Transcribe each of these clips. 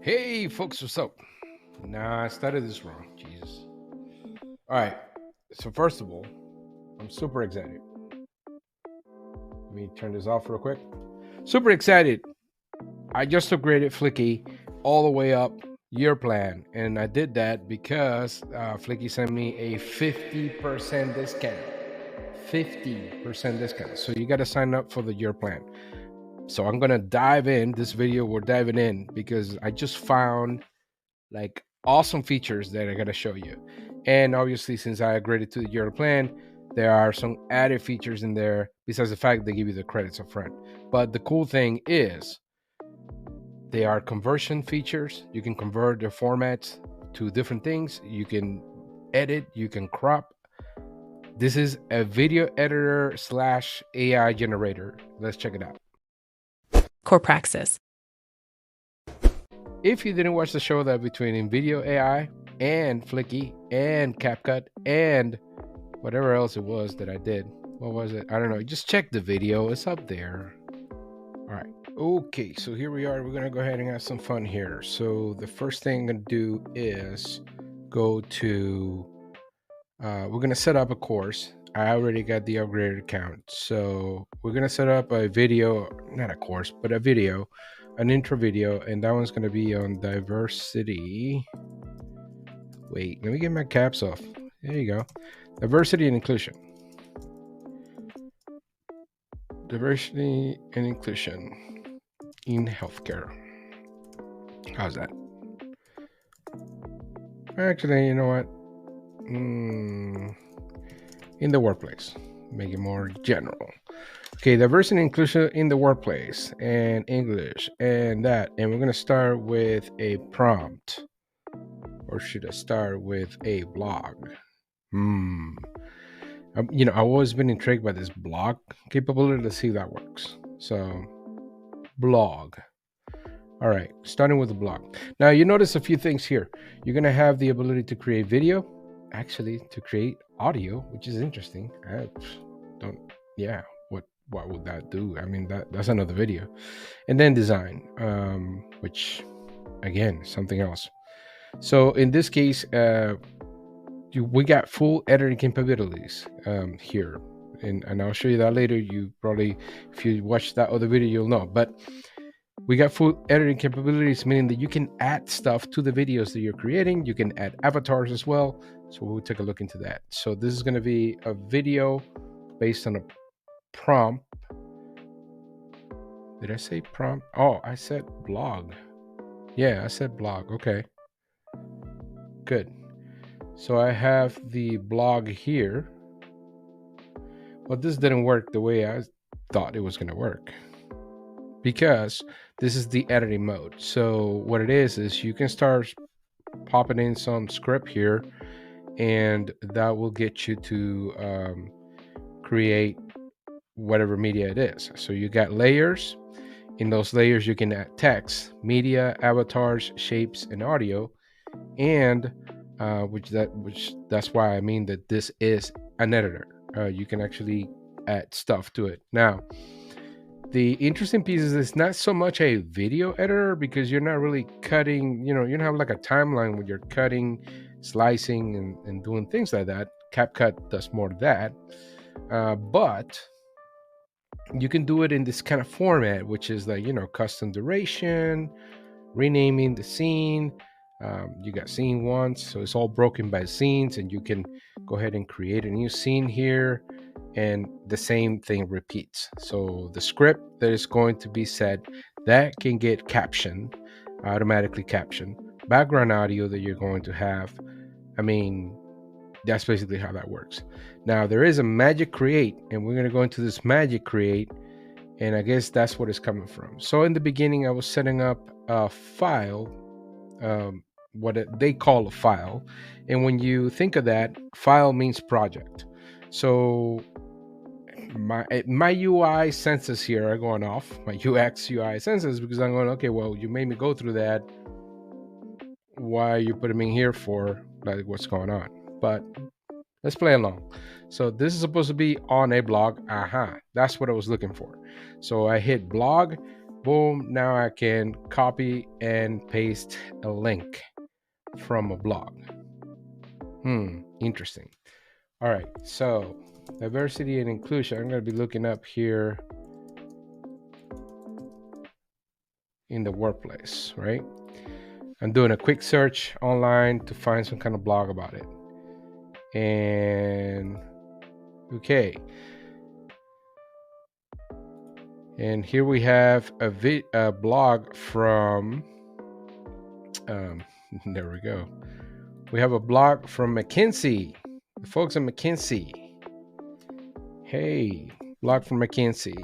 Hey folks, what's up? Nah, I started this wrong. Jesus. All right. So first of all, I'm super excited. Let me turn this off real quick. Super excited. I just upgraded Fliki all the way up year plan, and I did that because Fliki sent me a 50% discount. 50% discount. So you got to sign up for the year plan. So I'm gonna dive in. This video we're diving in because I just found like awesome features that I gotta show you. And obviously, since I upgraded to the yearly plan, there are some added features in there besides the fact they give you the credits up front. But the cool thing is they are conversion features. You can convert their formats to different things. You can edit, you can crop. This is a video editor slash AI generator. Let's check it out. Core praxis. If you didn't watch the show that between InVideo AI and Fliki and CapCut and whatever else it was that I did, what was it? I don't know. Just check the video. It's up there. All right. Okay. So here we are. We're going to go ahead and have some fun here. So the first thing I'm going to do is go to, we're going to set up a course. I already got the upgraded account. So we're going to set up a video, not a course, but a video, an intro video, and that one's going to be on diversity. Wait, let me get my caps off. There you go. Diversity and inclusion. Diversity and inclusion in healthcare. How's that? Actually, you know what? In the workplace. Make it more general. Okay, diversity and inclusion in the workplace and English and that. And we're going to start with a prompt. Or should I start with a blog? I've always been intrigued by this blog capability. Let's see if that works. So, blog. All right, starting with the blog. Now, you notice a few things here. You're going to have the ability to create video, actually to create audio, which is interesting. What would that do? I mean, that's another video. And then design, which, again, something else. So in this case, we got full editing capabilities here. And I'll show you that later. You probably, if you watch that other video, you'll know. But we got full editing capabilities, meaning that you can add stuff to the videos that you're creating. You can add avatars as well. So we'll take a look into that. So this is going to be a video based on a prompt. Did I say prompt? Oh, I said blog. Yeah, I said blog. Okay. Good. So I have the blog here. Well, this didn't work the way I thought it was going to work because this is the editing mode. So what it is you can start popping in some script here, and that will get you to create whatever media it is. So you got layers. In those layers, you can add text, media, avatars, shapes, and audio, and that's why I mean that this is an editor. You can actually add stuff to it. Now, the interesting piece is it's not so much a video editor because you're not really cutting, you don't have like a timeline where you're cutting, slicing, and doing things like that. CapCut does more of that. But you can do it in this kind of format, which is like, custom duration, renaming the scene. You got scene once, so it's all broken by scenes, and you can go ahead and create a new scene here, and the same thing repeats. So the script that is going to be said, that can get captioned, automatically captioned. Background audio that you're going to have, that's basically how that works. Now, there is a magic create, and we're going to go into this magic create, and I guess that's what it's coming from. So in the beginning, I was setting up a file, they call a file. And when you think of that, file means project. So my UI senses here are going off, my UX UI senses, because I'm going, okay, well, you made me go through that. Why are you putting me here for? Like, what's going on? But let's play along. So this is supposed to be on a blog. That's what I was looking for. So I hit blog, boom, now I can copy and paste a link from a blog. Interesting. All right, so diversity and inclusion. I'm going to be looking up here in the workplace, right? I'm doing a quick search online to find some kind of blog about it. And okay. And here we have a blog from, there we go. We have a blog from McKinsey, the folks at McKinsey. Hey, blog from McKinsey.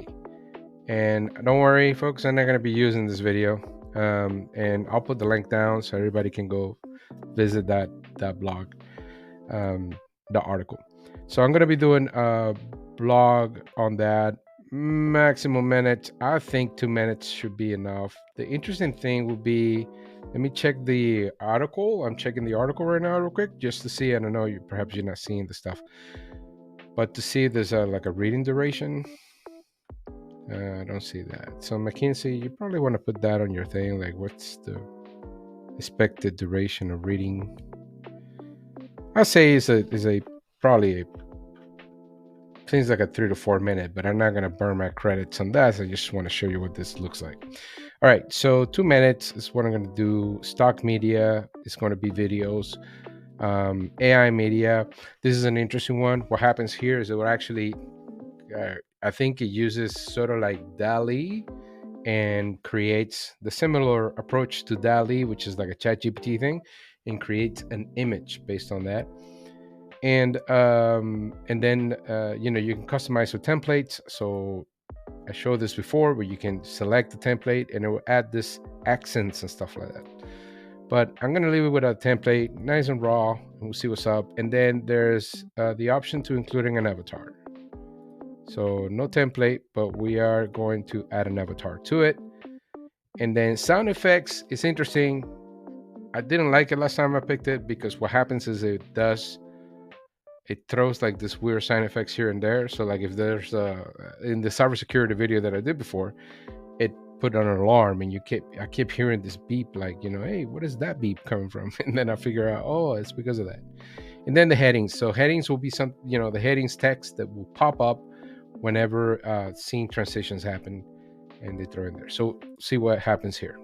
And don't worry, folks, I'm not going to be using this video. And I'll put the link down so everybody can go visit that blog, the article. So I'm going to be doing a blog on that. Maximum minutes. I think 2 minutes should be enough. The interesting thing will be, let me check the article. I'm checking the article right now real quick just to see. I don't know, perhaps you're not seeing the stuff, but to see if there's like a reading duration. I don't see that. So McKinsey, you probably want to put that on your thing. Like, what's the expected duration of reading? I'll say is a probably seems like a 3 to 4 minute, but I'm not gonna burn my credits on that. So I just want to show you what this looks like. All right, so 2 minutes is what I'm gonna do. Stock media is going to be videos. AI media. This is an interesting one. What happens here is it will actually, I think it uses sort of like DALL-E and creates the similar approach to DALL-E, which is like a ChatGPT thing, and creates an image based on that. And then you can customize with templates. So I showed this before, where you can select the template and it will add this accents and stuff like that. But I'm gonna leave it with a template, nice and raw, and we'll see what's up. And then there's the option to including an avatar. So no template, but we are going to add an avatar to it. And then sound effects is interesting. I didn't like it last time I picked it because what happens is it throws like this weird sound effects here and there. So like if there's in the cybersecurity video that I did before, it put on an alarm and I kept hearing this beep, like, hey, what is that beep coming from? And then I figure out, oh, it's because of that. And then the headings. So headings will be some, the headings text that will pop up whenever scene transitions happen and they throw in there. So see what happens here.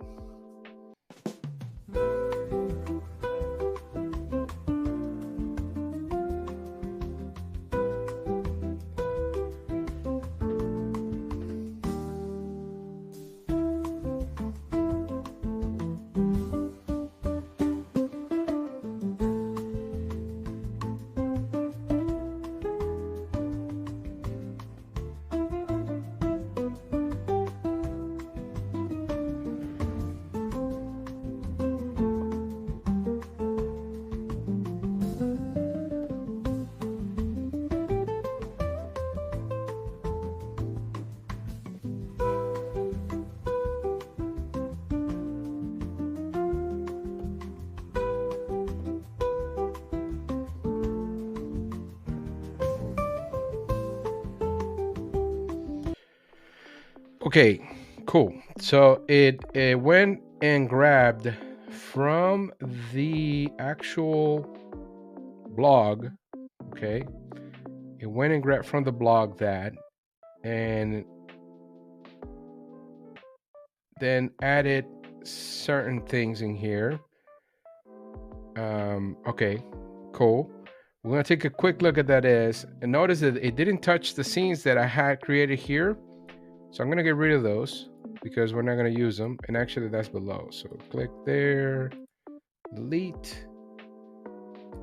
Okay, cool. So it went and grabbed from the actual blog. Okay, it went and grabbed from the blog that, and then added certain things in here. Okay, cool. We're gonna take a quick look at that and notice that it didn't touch the scenes that I had created here. So I'm gonna get rid of those because we're not gonna use them. And actually that's below. So click there, delete,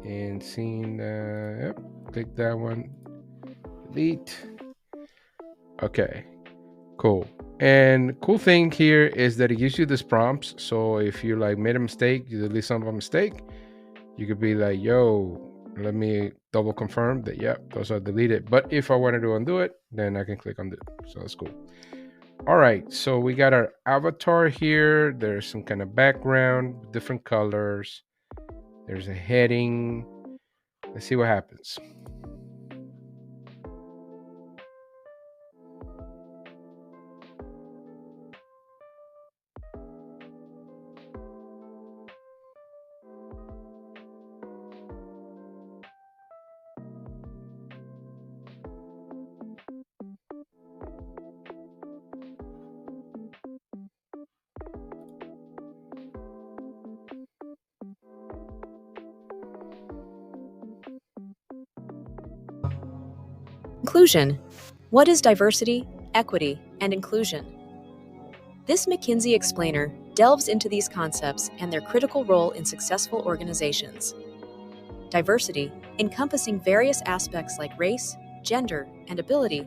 and scene, yep, click that one, delete. Okay, cool. And cool thing here is that it gives you this prompts. So if you like made a mistake, you delete some of a mistake, you could be like, yo, let me double confirm that, yep, those are deleted. But if I wanted to undo it, then I can click undo. So that's cool. All right, so we got our avatar here. There's some kind of background, different colors. There's a heading. Let's see what happens. Inclusion. What is diversity, equity, and inclusion? This McKinsey explainer delves into these concepts and their critical role in successful organizations. Diversity, encompassing various aspects like race, gender, and ability.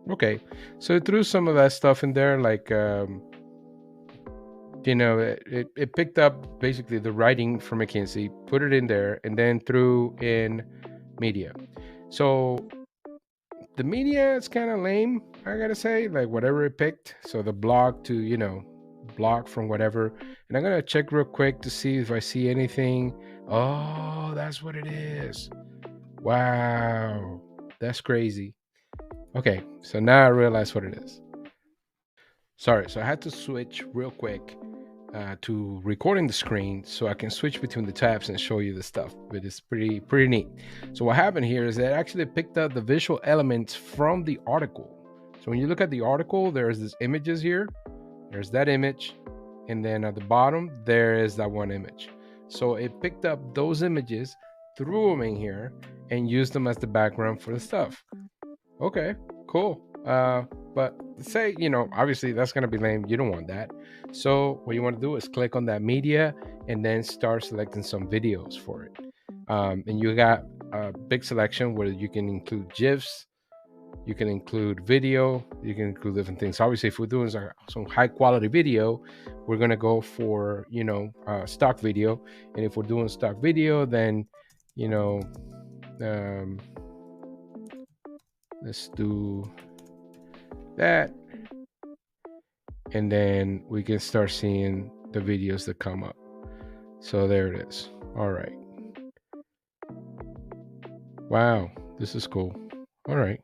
Okay, so it threw some of that stuff in there, like it picked up basically the writing from McKinsey, put it in there, and then threw in media. So the media is kind of lame, I gotta say, like whatever it picked. So the blog to, blog from whatever. And I'm gonna check real quick to see if I see anything. Oh, that's what it is. Wow, that's crazy. Okay, so now I realize what it is. Sorry, so I had to switch real quick to recording the screen so I can switch between the tabs and show you the stuff. But it's pretty neat. So what happened here is that I actually picked up the visual elements from the article. So when you look at the article, there's these images here. There's that image, and then at the bottom there is that one image. So it picked up those images, threw them in here, and used them as the background for the stuff. Okay, cool. But say, obviously that's going to be lame. You don't want that. So what you want to do is click on that media and then start selecting some videos for it. And you got a big selection where you can include GIFs, you can include video, you can include different things. Obviously, if we're doing some high quality video, we're going to go for, stock video. And if we're doing stock video, then, let's do that, and then we can start seeing the videos that come up. So there it is. All right. Wow, this is cool. All right.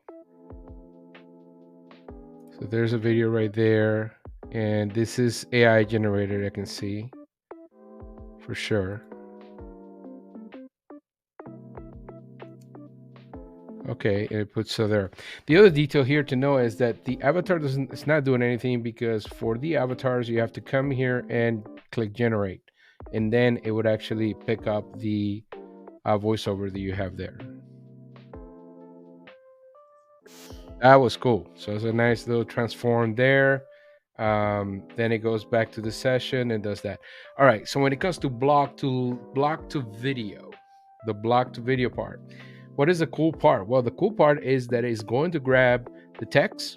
So there's a video right there, and this is AI generated, I can see for sure. Okay, and it puts so there. The other detail here to know is that the avatar it's not doing anything, because for the avatars you have to come here and click generate, and then it would actually pick up the voiceover that you have there. That was cool. So it's a nice little transform there. Then it goes back to the session and does that. All right. So when it comes to block to video, the block to video part, what is the cool part? Well, the cool part is that it's going to grab the text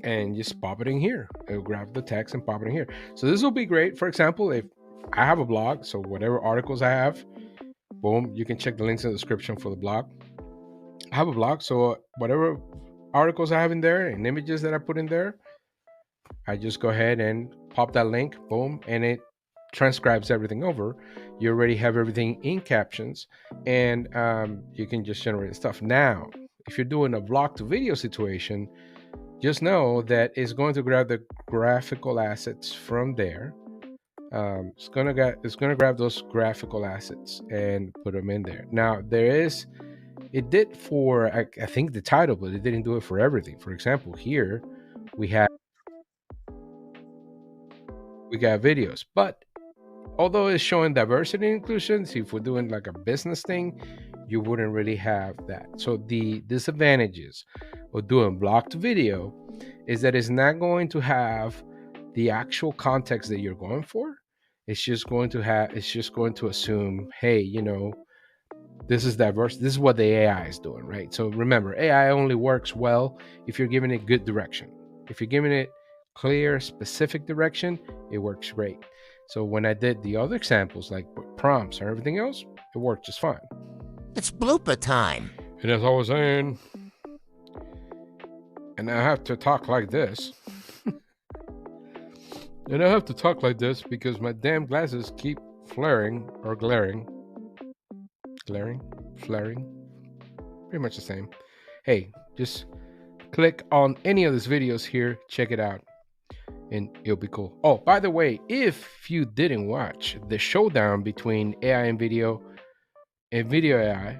and just pop it in here. It'll grab the text and pop it in here. So this will be great. For example, if I have a blog, so whatever articles I have, boom, you can check the links in the description for the blog. I have a blog, so whatever articles I have in there and images that I put in there, I just go ahead and pop that link, boom, and it transcribes everything over. You already have everything in captions, and you can just generate stuff. Now, if you're doing a vlog to video situation, just know that it's going to grab the graphical assets from there. It's gonna grab those graphical assets and put them in there. Now, it did for I think the title, but it didn't do it for everything. For example, here we got videos, but although it's showing diversity and inclusion, see, if we're doing like a business thing, you wouldn't really have that. So the disadvantages of doing blocked video is that it's not going to have the actual context that you're going for. It's just going to assume, hey, this is diverse. This is what the AI is doing, right? So remember, AI only works well if you're giving it good direction. If you're giving it clear, specific direction, it works great. So when I did the other examples, like prompts and everything else, it worked just fine. It's blooper time. And as I was saying, and I have to talk like this. And I have to talk like this because my damn glasses keep flaring, pretty much the same. Hey, just click on any of these videos here, check it out, and it'll be cool. Oh, by the way, if you didn't watch the showdown between AI and video AI,